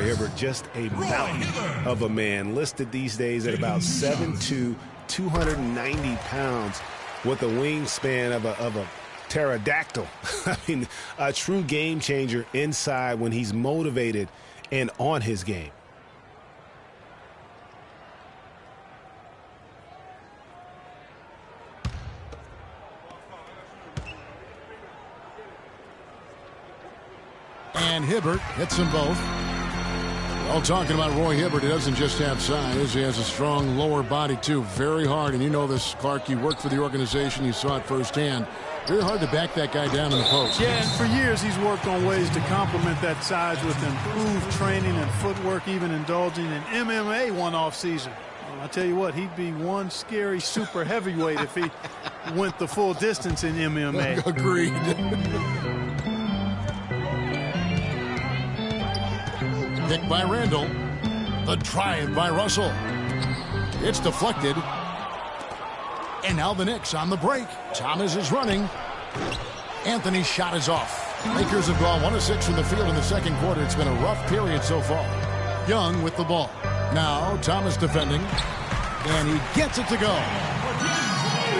Hibbert, just a mountain of a man, listed these days at about 7'2", 290 pounds, with a wingspan of a pterodactyl. I mean, a true game changer inside when he's motivated and on his game. And Hibbert hits them both. Well, talking about Roy Hibbert, he doesn't just have size. He has a strong lower body, too. Very hard. And you know this, Clark. You worked for the organization. You saw it firsthand. Very hard to back that guy down in the post. Yeah, and for years he's worked on ways to complement that size with improved training and footwork, even indulging in MMA one-off season. Well, I tell you what, he'd be one scary super heavyweight if he went the full distance in MMA. Agreed. Pick by Randall. The drive by Russell. It's deflected. And now the Knicks on the break. Thomas is running. Anthony's shot is off. Lakers have gone 1 of 6 from the field in the second quarter. It's been a rough period so far. Young with the ball. Now Thomas defending. And he gets it to go.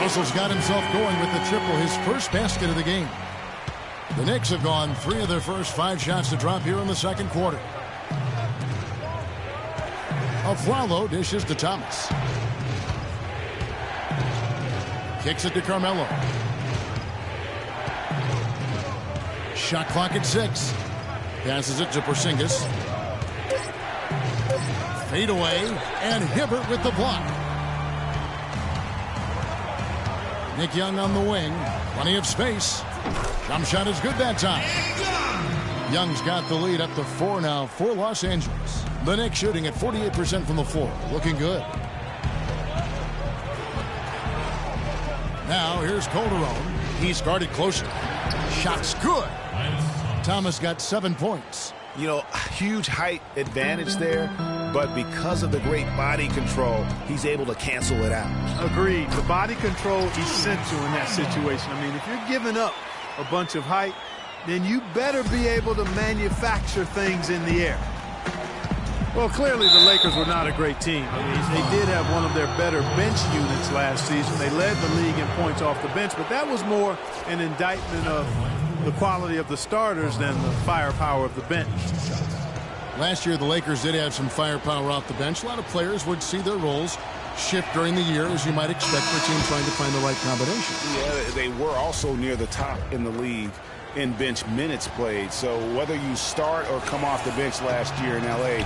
Russell's got himself going with the triple, his first basket of the game. The Knicks have gone 3 of their first 5 shots to drop here in the second quarter. Aflalo dishes to Thomas. Kicks it to Carmelo. Shot clock at 6. Passes it to Porzingis. Fade away, and Hibbert with the block. Nick Young on the wing. Plenty of space. Jump shot is good that time. Young's got the lead up to 4 now for Los Angeles. The Knicks shooting at 48% from the floor. Looking good. Now here's Calderon. He's guarded closer. Shot's good. Thomas got 7 points. You know, huge height advantage there, but because of the great body control, he's able to cancel it out. Agreed. The body control essential in that situation. I mean, if you're giving up a bunch of height, then you better be able to manufacture things in the air. Well, clearly the Lakers were not a great team. I mean, they did have one of their better bench units last season. They led the league in points off the bench, but that was more an indictment of the quality of the starters than the firepower of the bench. Last year, the Lakers did have some firepower off the bench. A lot of players would see their roles shift during the year, as you might expect for a team trying to find the right combination. Yeah, they were also near the top in the league in bench minutes played. So whether you start or come off the bench last year in L.A.,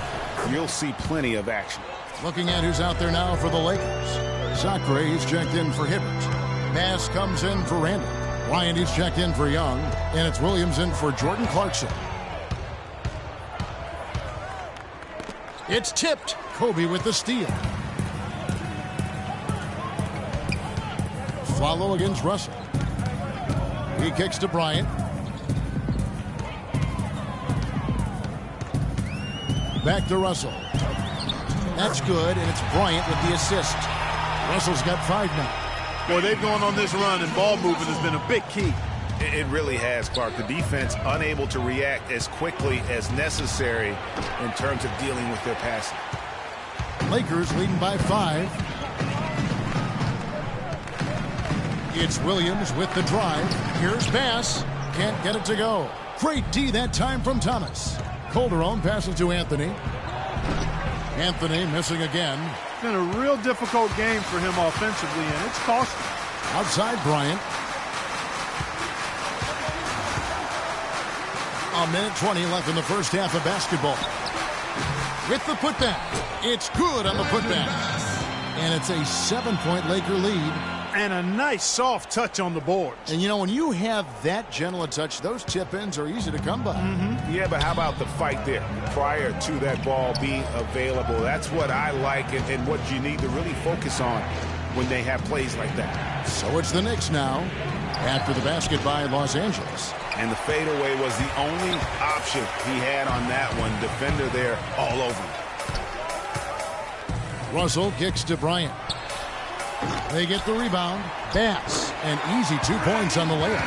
you'll see plenty of action. Looking at who's out there now for the Lakers. Sacre is checked in for Hibbert. Bass comes in for Randall. Bryant is checked in for Young. And it's Williams in for Jordan Clarkson. It's tipped. Kobe with the steal. Follow against Russell. He kicks to Bryant. Back to Russell. That's good, and it's Bryant with the assist. Russell's got 5 now. Boy, they've gone on this run, and ball movement has been a big key. It really has, Clark. The defense unable to react as quickly as necessary in terms of dealing with their passing. Lakers leading by 5. It's Williams with the drive. Here's Bass. Can't get it to go. Great D that time from Thomas. Calderon passes to Anthony. Anthony missing again. It's been a real difficult game for him offensively, and it's costly. Outside Bryant. A minute 20 left in the first half of basketball. With the putback. It's good on the putback. And it's a 7-point Laker lead. And a nice soft touch on the boards. And, you know, when you have that gentle a touch, those tip-ins are easy to come by. Yeah, but how about the fight there prior to that ball being available? That's what I like and what you need to really focus on when they have plays like that. So it's the Knicks now after the basket by Los Angeles. And the fadeaway was the only option he had on that one. Defender there all over him. Russell kicks to Bryant. They get the rebound. Bass. An easy 2 points on the layup.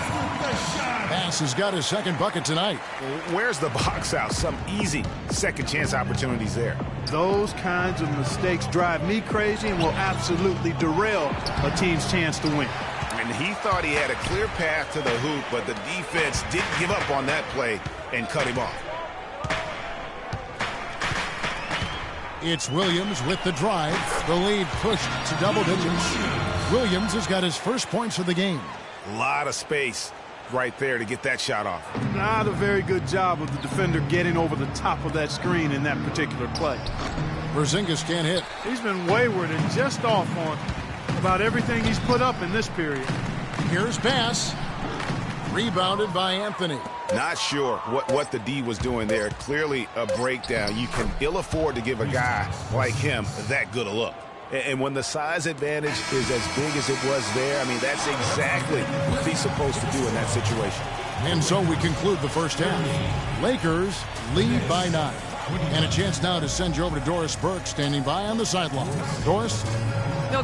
Bass has got his second bucket tonight. Where's the box out? Some easy second chance opportunities there. Those kinds of mistakes drive me crazy and will absolutely derail a team's chance to win. And he thought he had a clear path to the hoop, but the defense didn't give up on that play and cut him off. It's Williams with the drive. The lead pushed to double digits. Williams has got his first points of the game. A lot of space right there to get that shot off. Not a very good job of the defender getting over the top of that screen in that particular play. Porzingis can't hit. He's been wayward and just off on about everything he's put up in this period. Here's Bass. Rebounded by Anthony. Not sure what the D was doing there. Clearly a breakdown. You can ill afford to give a guy like him that good a look. And when the size advantage is as big as it was there, I mean, that's exactly what he's supposed to do in that situation. And so we conclude the first half. Lakers lead by 9. And a chance now to send you over to Doris Burke, standing by on the sideline. Doris?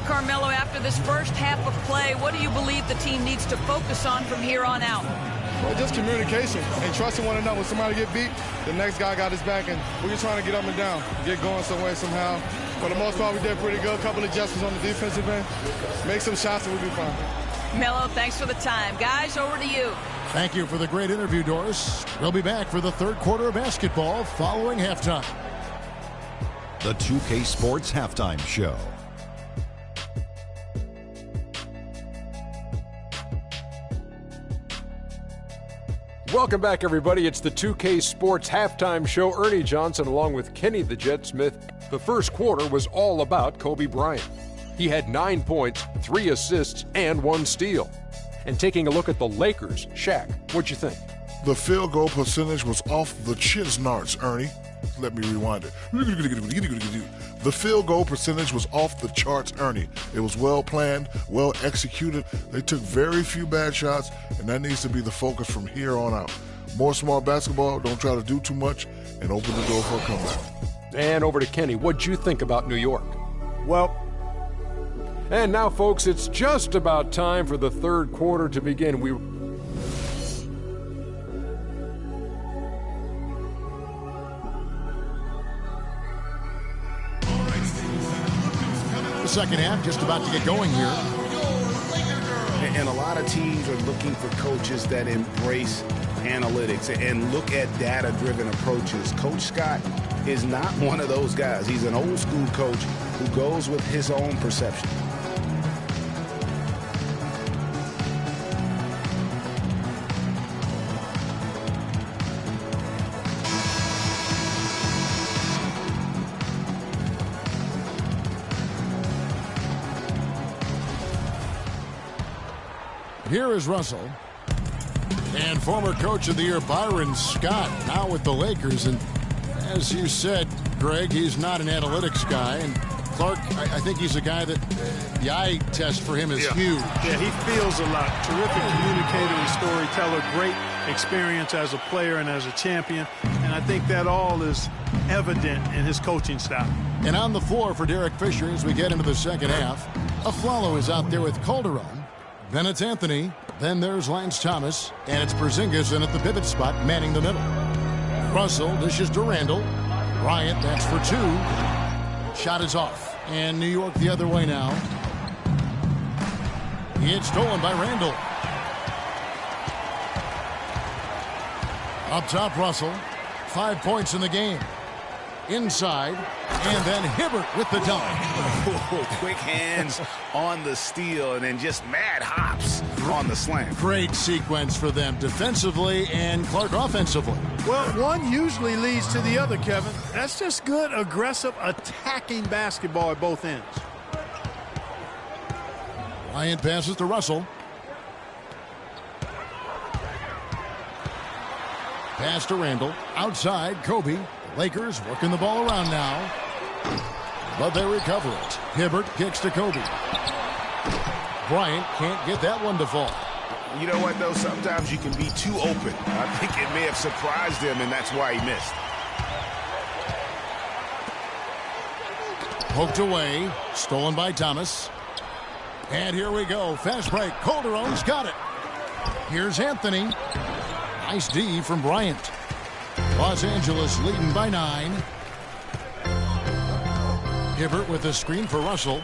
Carmelo, after this first half of play, what do you believe the team needs to focus on from here on out? Well, just communication and trusting one another. When somebody get beat, the next guy got his back, and we're just trying to get up and down, get going some way, somehow. For the most part, we did pretty good. A couple of adjustments on the defensive end. Make some shots and we'll be fine. Melo, thanks for the time. Guys, over to you. Thank you for the great interview, Doris. We'll be back for the third quarter of basketball following halftime. The 2K Sports Halftime Show. Welcome back, everybody. It's the 2K Sports Halftime Show. Ernie Johnson along with Kenny the Jet Smith. The first quarter was all about Kobe Bryant. He had 9 points, 3 assists, and 1 steal. And taking a look at the Lakers, Shaq, what'd you think? The field goal percentage was off the Chisnarts, Ernie. Let me rewind it. The field goal percentage was off the charts, Ernie. It was well planned, well executed. They took very few bad shots, and that needs to be the focus from here on out. More smart basketball, don't try to do too much, and open the door for a comeback. And over to Kenny, what'd you think about New York? Well, and now, folks, it's just about time for the third quarter to begin. The second half just about to get going here. And a lot of teams are looking for coaches that embrace analytics and look at data-driven approaches. Coach Scott is not one of those guys. He's an old-school coach who goes with his own perception. Here is Russell. And former coach of the year, Byron Scott, now with the Lakers. And as you said, Greg, he's not an analytics guy. And Clark, I think he's a guy that the eye test for him is huge. Yeah, he feels a lot. Terrific communicator and storyteller. Great experience as a player and as a champion. And I think that all is evident in his coaching style. And on the floor for Derek Fisher as we get into the second half, Aflalo is out there with Calderon. Then it's Anthony. Then there's Lance Thomas. And it's Porzingis in at the pivot spot, manning the middle. Russell dishes to Randall. Bryant, that's for 2. Shot is off. And New York the other way now. It's stolen by Randall. Up top, Russell. 5 points in the game. Inside. And then Hibbert with the dunk. Quick hands on the steal and then just mad hops on the slam. Great sequence for them defensively and Clark offensively. Well, one usually leads to the other, Kevin. That's just good, aggressive, attacking basketball at both ends. Bryant passes to Russell. Pass to Randall. Outside, Kobe. Lakers working the ball around now. But they recover it. Hibbert kicks to Kobe. Bryant can't get that one to fall. You know what, though? Sometimes you can be too open. I think it may have surprised him, and that's why he missed. Poked away. Stolen by Thomas. And here we go. Fast break. Calderon's got it. Here's Anthony. Nice D from Bryant. Los Angeles leading by 9. Hibbert with a screen for Russell.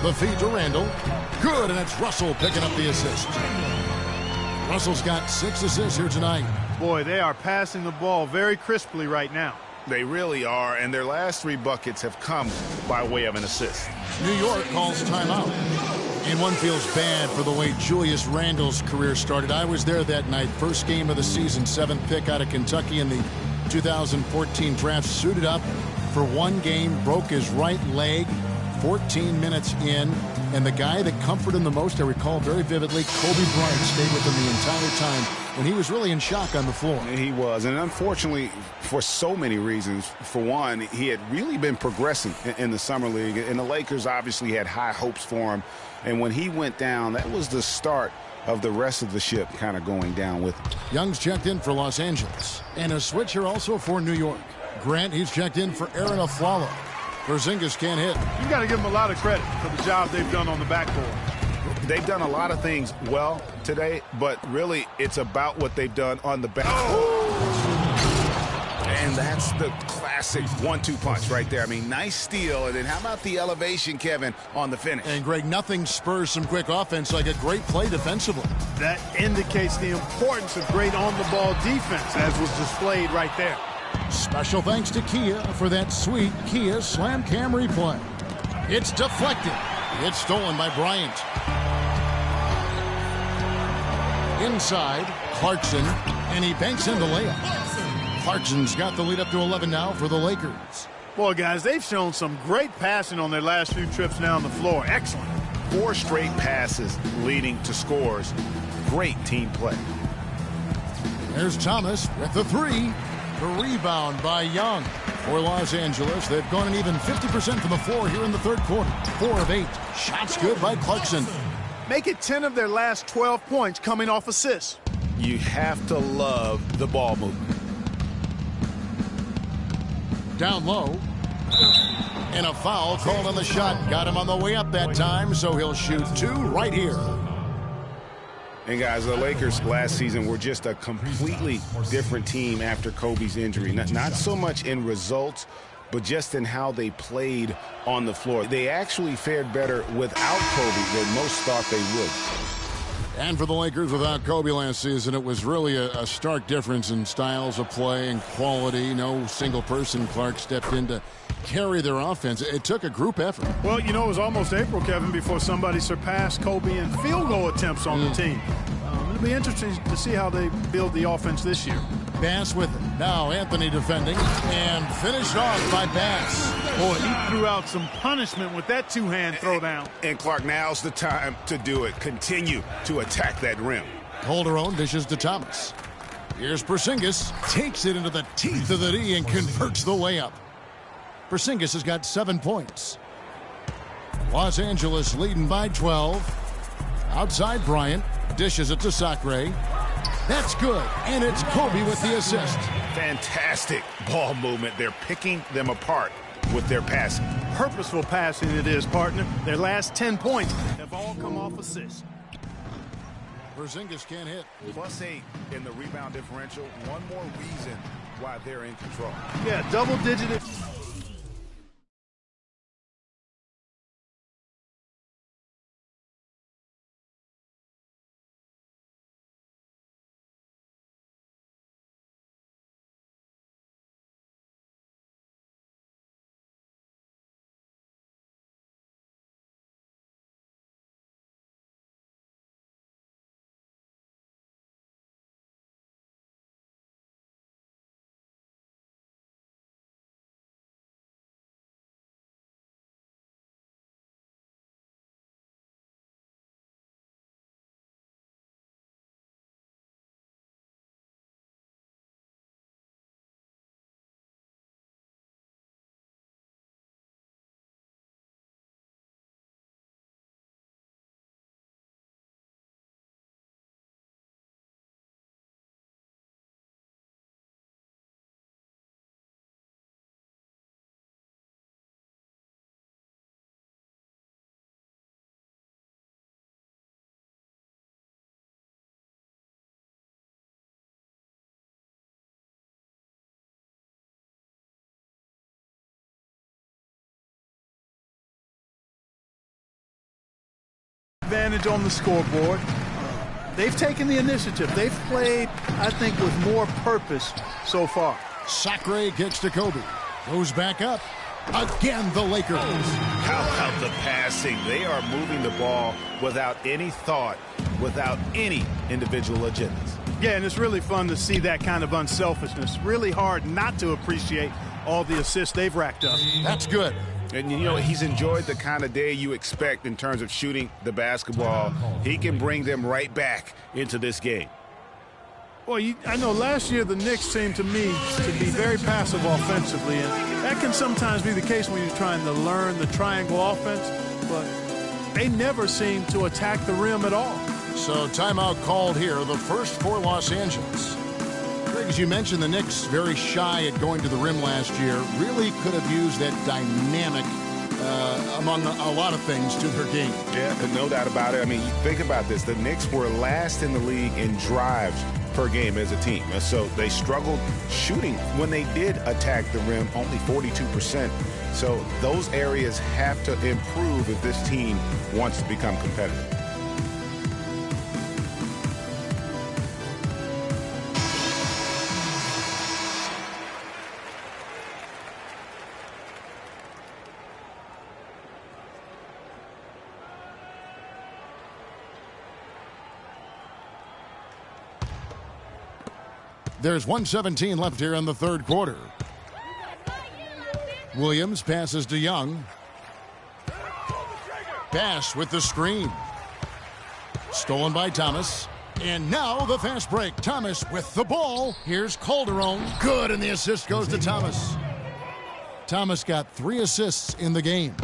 The feed to Randall. Good, and it's Russell picking up the assist. Russell's got 6 assists here tonight. Boy, they are passing the ball very crisply right now. They really are, and their last 3 buckets have come by way of an assist. New York calls timeout. And one feels bad for the way Julius Randle's career started. I was there that night. First game of the season, 7th pick out of Kentucky in the 2014 draft. Suited up for 1 game, broke his right leg 14 minutes in. And the guy that comforted him the most, I recall very vividly, Kobe Bryant stayed with him the entire time when he was really in shock on the floor. He was, and unfortunately, for so many reasons. For one, he had really been progressing in the Summer League, and the Lakers obviously had high hopes for him. And when he went down, that was the start of the rest of the ship kind of going down with him. Young's checked in for Los Angeles. And a switch here also for New York. Grant, he's checked in for Aaron Aflalo. Porzingis can't hit. You got to give them a lot of credit for the job they've done on the backboard. They've done a lot of things well today, but really it's about what they've done on the backboard. And that's the classic 1-2 punch right there. I mean, nice steal. And then how about the elevation, Kevin, on the finish? And, Greg, nothing spurs some quick offense like a great play defensively. That indicates the importance of great on-the-ball defense, as was displayed right there. Special thanks to Kia for that sweet Kia Slam Cam replay. It's deflected. It's stolen by Bryant. Inside, Clarkson, and he banks in the layup. Clarkson's got the lead up to 11 now for the Lakers. Boy, guys, they've shown some great passing on their last few trips down the floor. Excellent. 4 straight passes leading to scores. Great team play. There's Thomas with the 3. The rebound by Young for Los Angeles. They've gone an even 50% from the floor here in the third quarter. 4 of 8. Shots good by Clarkson. Make it 10 of their last 12 points coming off assists. You have to love the ball movement. Down low. And a foul called on the shot. Got him on the way up that time, so he'll shoot 2 right here. And, guys, the Lakers last season were just a completely different team after Kobe's injury. Not so much in results, but just in how they played on the floor. They actually fared better without Kobe than most thought they would. And for the Lakers, without Kobe last season, it was really a stark difference in styles of play and quality. No single person. Clark stepped in to carry their offense. It took a group effort. Well, you know, it was almost April, Kevin, before somebody surpassed Kobe in field goal attempts on the team. It'll be interesting to see how they build the offense this year. Bass with it. Now Anthony defending and finished off by Bass. Boy, he threw out some punishment with that 2-hand throwdown. And Clark, now's the time to do it. Continue to attack that rim. Calderon dishes to Thomas. Here's Porzingis. Takes it into the teeth of the D and converts the layup. Porzingis has got 7 points. Los Angeles leading by 12. Outside Bryant. Dishes it to Sacre. That's good. And it's Kobe with the assist. Fantastic ball movement. They're picking them apart with their passing. Purposeful passing it is, partner. Their last 10 points have all come off assists. Porzingis can't hit. +8 in the rebound differential. One more reason why they're in control. Yeah, double-digit. advantage on the scoreboard. They've taken the initiative. They've played, I think, with more purpose so far. Sacre kicks to Kobe. Goes back up. Again, the Lakers. How about the passing? They are moving the ball without any thought, without any individual agendas. Yeah, and it's really fun to see that kind of unselfishness. Really hard not to appreciate all the assists they've racked up. That's good. And, you know, he's enjoyed the kind of day you expect in terms of shooting the basketball. He can bring them right back into this game. Well, I know last year the Knicks seemed to me to be very passive offensively, and that can sometimes be the case when you're trying to learn the triangle offense, but they never seem to attack the rim at all. So timeout called here, the first for Los Angeles. Greg, as you mentioned, the Knicks very shy at going to the rim last year. Really could have used that dynamic among a lot of things to their game. Yeah, no doubt about it. I mean, think about this. The Knicks were last in the league in drives per game as a team. So they struggled shooting when they did attack the rim, only 42%. So those areas have to improve if this team wants to become competitive. There's 1:17 left here in the third quarter. Williams passes to Young. Pass with the screen. Stolen by Thomas. And now the fast break. Thomas with the ball. Here's Calderon. Good, and the assist goes to Thomas. Thomas got 3 assists in the game.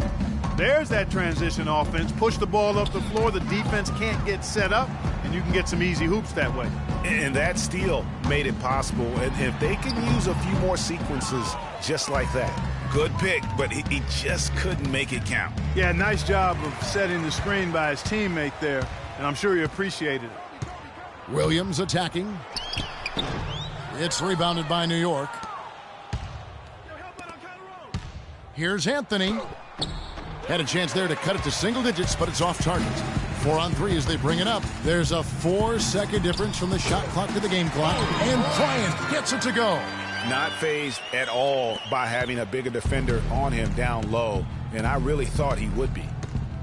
There's that transition offense. Push the ball up the floor. The defense can't get set up, and you can get some easy hoops that way. And that steal made it possible. And if they can use a few more sequences just like that, good pick, but he just couldn't make it count. Yeah, nice job of setting the screen by his teammate there, and I'm sure he appreciated it. Williams attacking. It's rebounded by New York. Here's Anthony. Had a chance there to cut it to single digits, but it's off target. 4 on 3 as they bring it up. There's a 4-second difference from the shot clock to the game clock. And Bryant gets it to go. Not fazed at all by having a bigger defender on him down low, and I really thought he would be.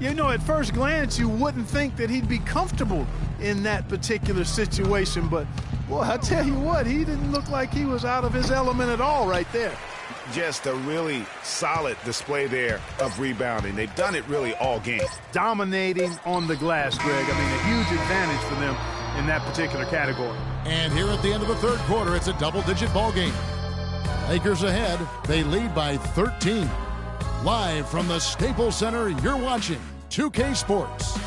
You know, at first glance, you wouldn't think that he'd be comfortable in that particular situation, but, boy, I tell you what, he didn't look like he was out of his element at all right there. Just a really solid display there of rebounding. They've done it really all game. Dominating on the glass, Greg. I mean, a huge advantage for them in that particular category. And here at the end of the third quarter, it's a double-digit ball game. Lakers ahead. They lead by 13. Live from the Staples Center, you're watching 2K Sports.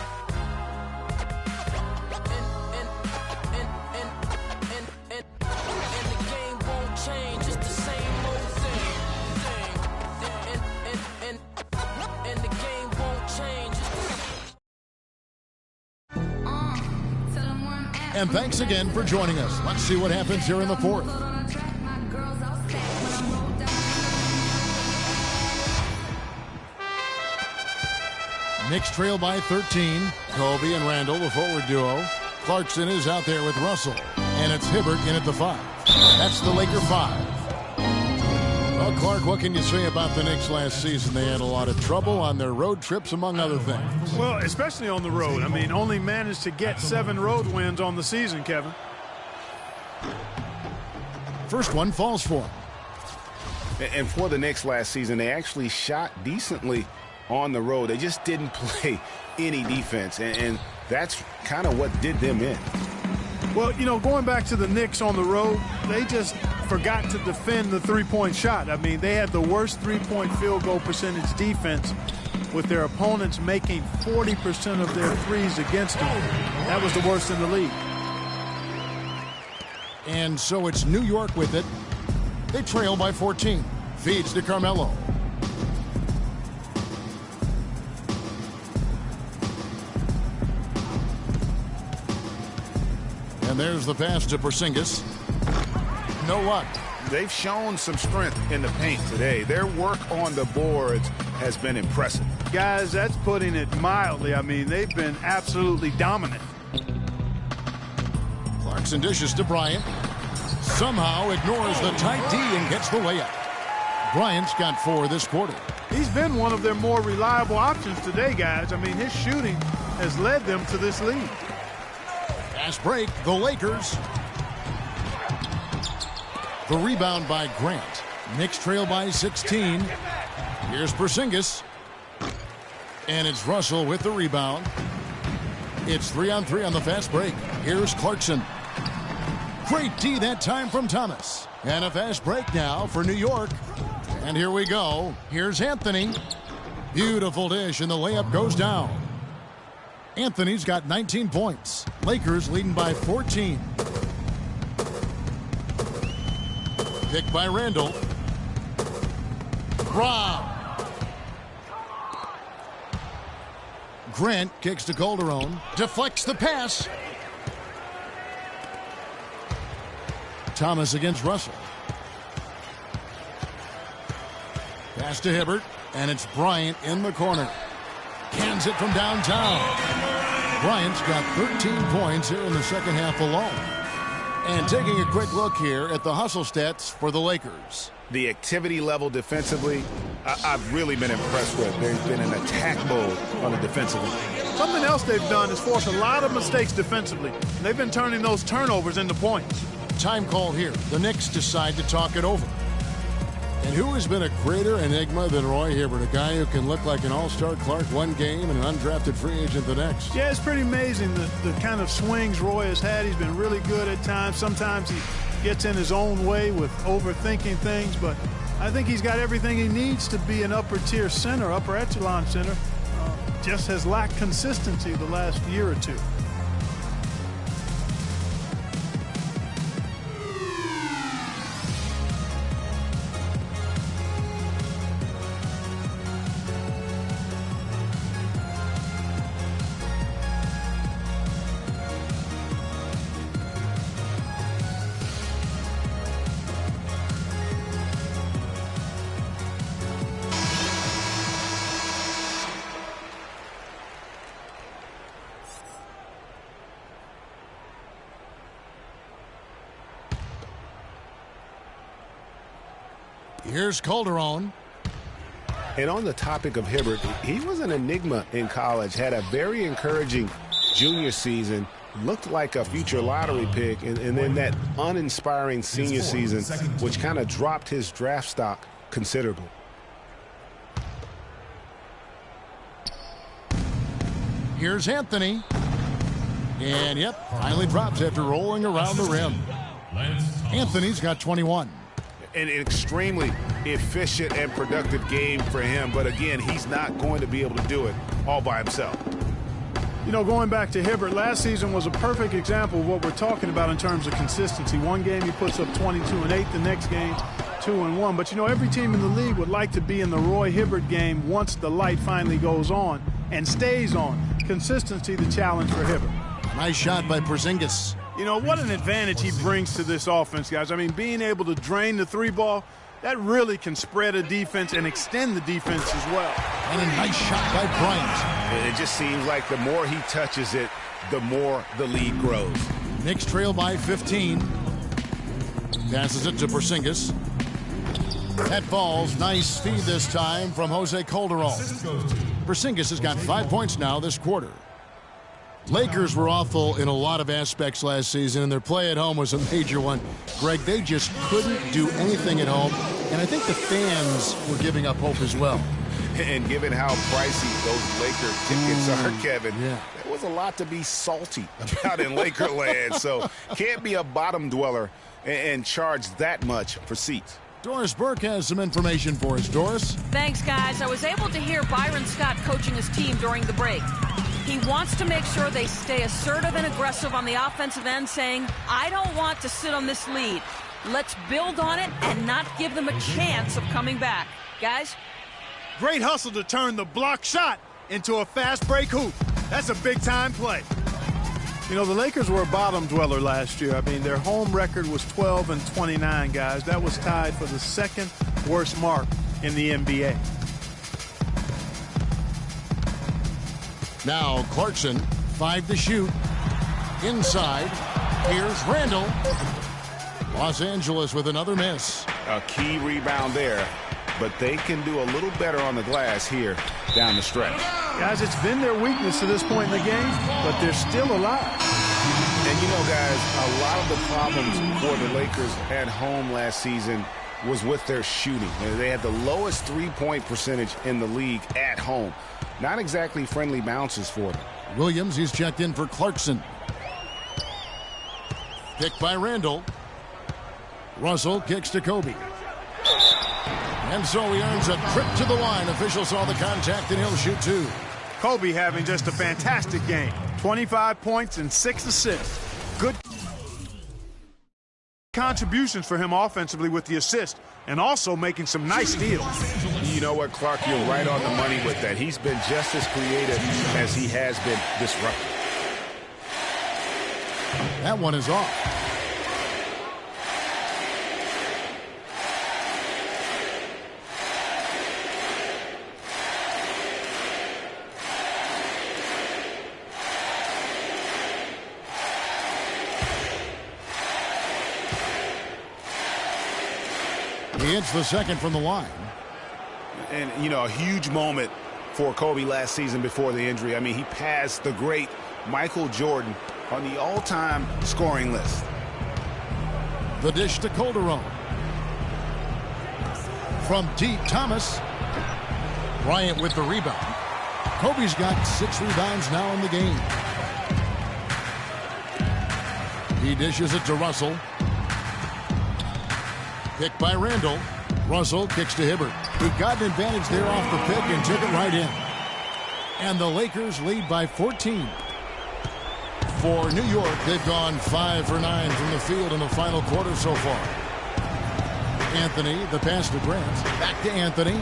And thanks again for joining us. Let's see what happens here in the fourth. Knicks trail by 13. Kobe and Randall, the forward duo. Clarkson is out there with Russell. And it's Hibbert in at the 5. That's the Laker 5. Well, Clark, what can you say about the Knicks last season? They had a lot of trouble on their road trips, among other things. Well, especially on the road. I mean, only managed to get 7 road wins on the season, Kevin. First one falls for them. And for the Knicks last season, they actually shot decently on the road. They just didn't play any defense, and that's kind of what did them in. Well, you know, going back to the Knicks on the road, they just forgot to defend the three-point shot. I mean, they had the worst three-point field goal percentage defense with their opponents making 40% of their threes against them. That was the worst in the league. And so it's New York with it. They trail by 14. Feeds to Carmelo. And there's the pass to Porzingis. No luck. they've shown some strength in the paint today. Their work on the boards has been impressive. Guys, that's putting it mildly. I mean, they've been absolutely dominant. Clarkson dishes to Bryant. Somehow ignores the tight D and gets the layup. Bryant's got 4 this quarter. He's been one of their more reliable options today, guys. I mean, his shooting has led them to this lead. Fast break, the Lakers. The rebound by Grant. Knicks trail by 16. Here's Porzingis. And it's Russell with the rebound. It's 3-on-3 on the fast break. Here's Clarkson. Great D that time from Thomas. And a fast break now for New York. And here we go. Here's Anthony. Beautiful dish, and the layup goes down. Anthony's got 19 points. Lakers leading by 14. Picked by Randall. Rob. Grant kicks to Calderon. Deflects the pass. Thomas against Russell. Pass to Hibbert, and it's Bryant in the corner. Cans it from downtown. Bryant's got 13 points here in the second half alone. And taking a quick look here at the hustle stats for the Lakers. The activity level defensively, I've really been impressed with. They've been in attack mode on the defensive end. Something else they've done is force a lot of mistakes defensively. They've been turning those turnovers into points. Time call here. The Knicks decide to talk it over. And who has been a greater enigma than Roy Hibbert, a guy who can look like an all-star Clark one game and an undrafted free agent the next? Yeah, it's pretty amazing the kind of swings Roy has had. He's been really good at times. Sometimes he gets in his own way with overthinking things, but I think he's got everything he needs to be an upper-tier center, upper echelon center. Just has lacked consistency the last year or two. Here's Calderon. And on the topic of Hibbert, he was an enigma in college, had a very encouraging junior season, looked like a future lottery pick, and then that uninspiring senior season, which kind of dropped his draft stock considerably. Here's Anthony. And, yep, finally drops after rolling around the rim. Anthony's got 21. An extremely efficient and productive game for him. But again, he's not going to be able to do it all by himself. You know, going back to Hibbert, last season was a perfect example of what we're talking about in terms of consistency. One game he puts up 22 and 8, the next game 2 and 1. But you know, every team in the league would like to be in the Roy Hibbert game once the light finally goes on and stays on. Consistency, the challenge for Hibbert. Nice shot by Porzingis. You know, what an advantage he brings to this offense, guys. I mean, being able to drain the three ball, that really can spread a defense and extend the defense as well. And a nice shot by Bryant. And it just seems like the more he touches it, the more the lead grows. Knicks trail by 15. Passes it to Porzingis. That falls. Nice feed this time from Jose Calderon. Porzingis has got 5 points now this quarter. Lakers were awful in a lot of aspects last season, and their play at home was a major one. Greg, they just couldn't do anything at home, and I think the fans were giving up hope as well. And given how pricey those Laker tickets are, Kevin, yeah, there was a lot to be salty about in Lakerland. So can't be a bottom dweller and charge that much for seats. Doris Burke has some information for us. Doris? Thanks, guys. I was able to hear Byron Scott coaching his team during the break. He wants to make sure they stay assertive and aggressive on the offensive end, saying, I don't want to sit on this lead. Let's build on it and not give them a chance of coming back. Guys? Great hustle to turn the block shot into a fast break hoop. That's a big-time play. You know, the Lakers were a bottom dweller last year. I mean, their home record was 12-29, guys. That was tied for the second worst mark in the NBA. Now Clarkson, 5 to shoot. Inside, here's Randall. Los Angeles with another miss. A key rebound there, but they can do a little better on the glass here down the stretch. Guys, it's been their weakness to this point in the game, but they're still alive. And you know, guys, a lot of the problems for the Lakers at home last season was with their shooting. They had the lowest three-point percentage in the league at home. Not exactly friendly bounces for them. Williams, he's checked in for Clarkson. Picked by Randall. Russell kicks to Kobe. And so he earns a trip to the line. Officials saw the contact, and he'll shoot 2. Kobe having just a fantastic game. 25 points and 6 assists. Good contributions for him offensively with the assist, and also making some nice steals. You know what, Clark, you're right on the money with that. He's been just as creative as he has been disruptive. That one is off. He hits the second from the line. And, you know, a huge moment for Kobe last season before the injury. I mean, he passed the great Michael Jordan on the all-time scoring list. The dish to Calderon. From deep, Thomas. Bryant with the rebound. Kobe's got 6 rebounds now in the game. He dishes it to Russell. Picked by Randall. Russell kicks to Hibbert, who got an advantage there off the pick and took it right in. And the Lakers lead by 14. For New York, they've gone 5 for 9 from the field in the final quarter so far. Anthony, the pass to Grant. Back to Anthony.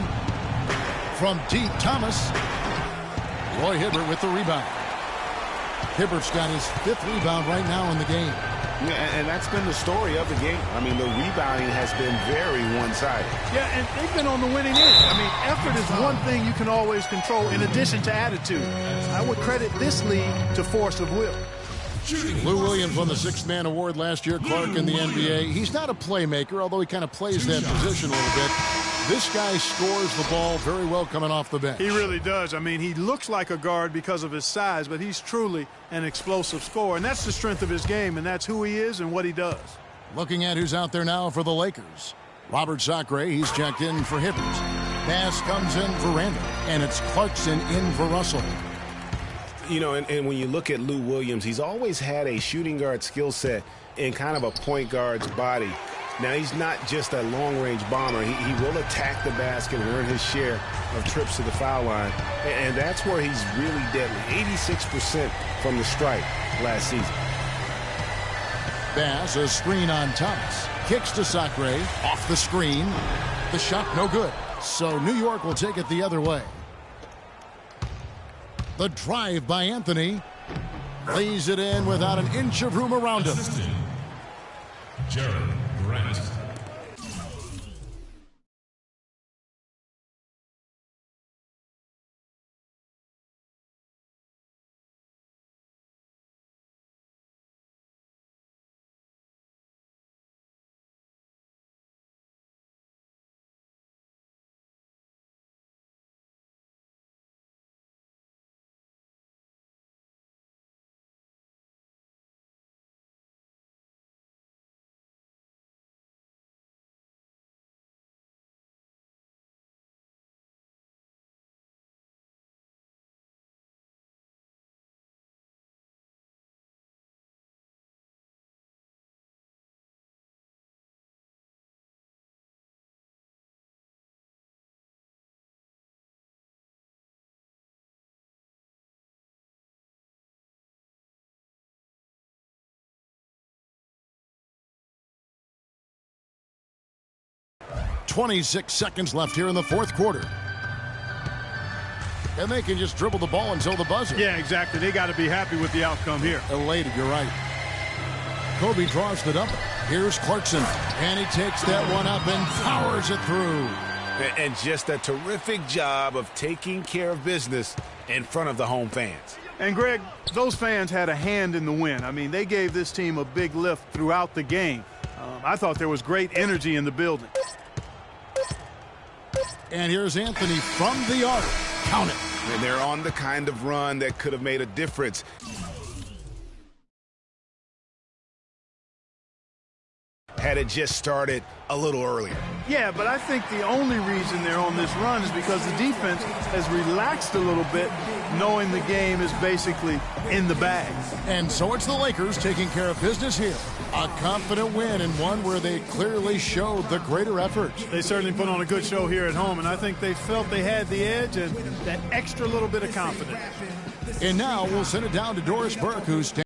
From deep, Thomas. Roy Hibbert with the rebound. Hibbert's got his 5th rebound right now in the game. Yeah, and that's been the story of the game. I mean, the rebounding has been very one-sided. Yeah, and they've been on the winning end. I mean, effort is one thing you can always control in addition to attitude. I would credit this league to force of will. Lou Williams won the 6th man award last year, Clark, in the NBA. He's not a playmaker, although he kind of plays that position a little bit. This guy scores the ball very well coming off the bench. He really does. I mean, he looks like a guard because of his size, but he's truly an explosive scorer. And that's the strength of his game, and that's who he is and what he does. Looking at who's out there now for the Lakers. Robert Sacre, he's checked in for Hibbert. Pass comes in for Randall, and it's Clarkson in for Russell. You know, and when you look at Lou Williams, he's always had a shooting guard skill set in kind of a point guard's body. Now, he's not just a long-range bomber. He will attack the basket and earn his share of trips to the foul line. And that's where he's really deadly. 86% from the stripe last season. Bass, a screen on Thomas. Kicks to Sacre. Off the screen. The shot no good. So New York will take it the other way. The drive by Anthony. Lays it in without an inch of room around him. Jared Grant. .26 seconds left here in the 4th quarter. And they can just dribble the ball until the buzzer. Yeah, exactly. They got to be happy with the outcome here. Elated, you're right. Kobe draws the double. Here's Clarkson. And he takes that one up and powers it through. And just a terrific job of taking care of business in front of the home fans. And, Greg, those fans had a hand in the win. I mean, they gave this team a big lift throughout the game. I thought there was great energy in the building. And here's Anthony from the arc. Count it. And they're on the kind of run that could have made a difference. Had it just started a little earlier. Yeah, but I think the only reason they're on this run is because the defense has relaxed a little bit, knowing the game is basically in the bag. And so it's the Lakers taking care of business here. A confident win, and one where they clearly showed the greater effort. They certainly put on a good show here at home, and I think they felt they had the edge and that extra little bit of confidence. And now we'll send it down to Doris Burke, who's